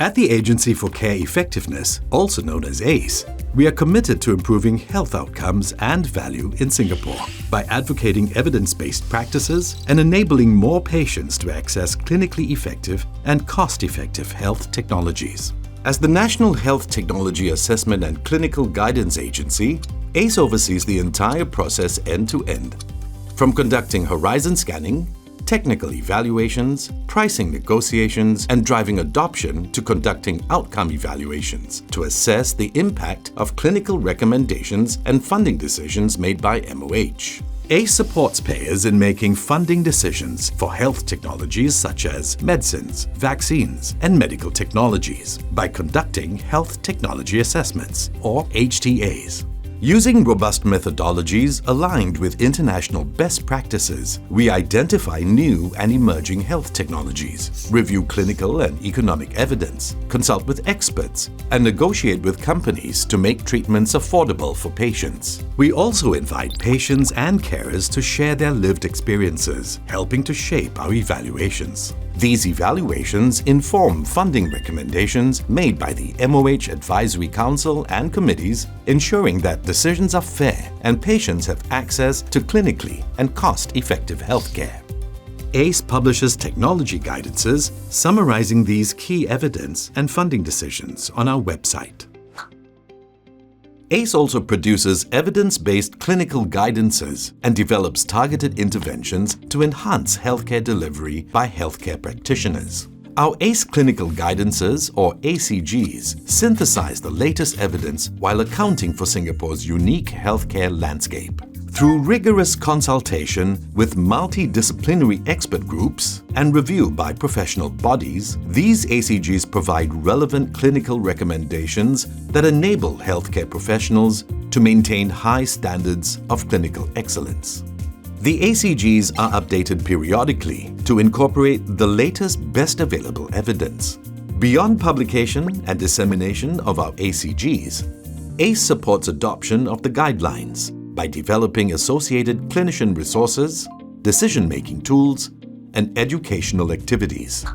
At the Agency for Care Effectiveness, also known as ACE, we are committed to improving health outcomes and value in Singapore by advocating evidence-based practices and enabling more patients to access clinically effective and cost-effective health technologies. As the National Health Technology Assessment and Clinical Guidance Agency, ACE oversees the entire process end-to-end, from conducting horizon scanning, technical evaluations, pricing negotiations, and driving adoption to conducting outcome evaluations to assess the impact of clinical recommendations and funding decisions made by MOH. ACE supports payers in making funding decisions for health technologies such as medicines, vaccines, and medical technologies by conducting Health Technology Assessments, or HTAs. Using robust methodologies aligned with international best practices, we identify new and emerging health technologies, review clinical and economic evidence, consult with experts, and negotiate with companies to make treatments affordable for patients. We also invite patients and carers to share their lived experiences, helping to shape our evaluations. These evaluations inform funding recommendations made by the MOH Advisory Council and committees, ensuring that decisions are fair and patients have access to clinically and cost-effective healthcare. ACE publishes technology guidances summarizing these key evidence and funding decisions on our website. ACE also produces evidence-based clinical guidances and develops targeted interventions to enhance healthcare delivery by healthcare practitioners. Our ACE clinical guidances, or ACGs, synthesize the latest evidence while accounting for Singapore's unique healthcare landscape. Through rigorous consultation with multidisciplinary expert groups and review by professional bodies, these ACGs provide relevant clinical recommendations that enable healthcare professionals to maintain high standards of clinical excellence. The ACGs are updated periodically to incorporate the latest best available evidence. Beyond publication and dissemination of our ACGs, ACE supports adoption of the guidelines by developing associated clinician resources, decision-making tools, and educational activities.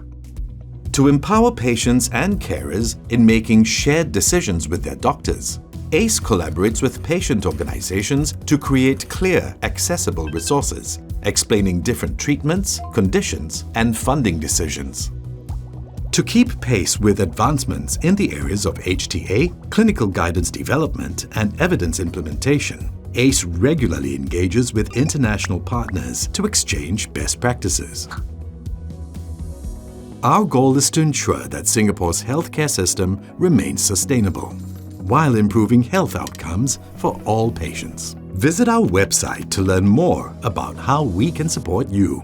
To empower patients and carers in making shared decisions with their doctors, ACE collaborates with patient organizations to create clear, accessible resources, explaining different treatments, conditions, and funding decisions. To keep pace with advancements in the areas of HTA, clinical guidance development, and evidence implementation, ACE regularly engages with international partners to exchange best practices. Our goal is to ensure that Singapore's healthcare system remains sustainable, while improving health outcomes for all patients. Visit our website to learn more about how we can support you.